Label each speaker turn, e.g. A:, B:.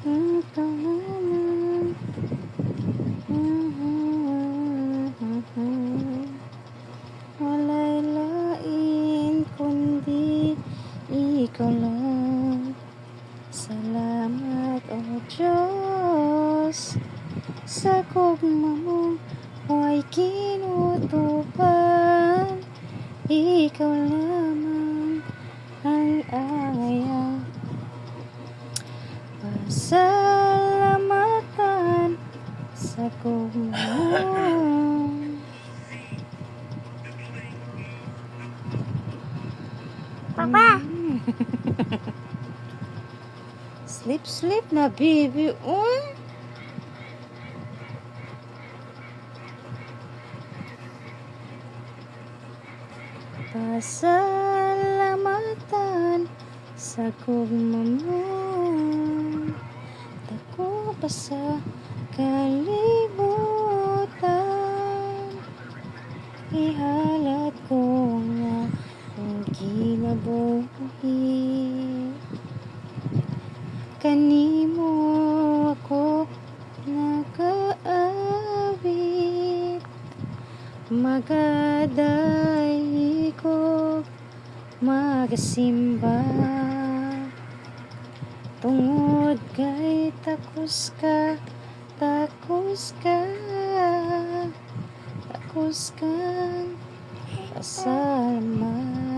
A: ikaw naman. Wala'y lain kundi ikaw lang. Salamat o Diyos sa gugma mo ay kinutupan. Ikaw lamang ang ayang pasalamatan sa gugma mo.
B: Papa!
A: Sleep na baby. Pasalamatan sa gugma mo. Dako pa sa kalibutan. Ihalat ko nga ang kinabuhi. Kanimo ako nakaawit. Magaday ko magasimba. Tungod kay takos ka, takos kang pasalamat.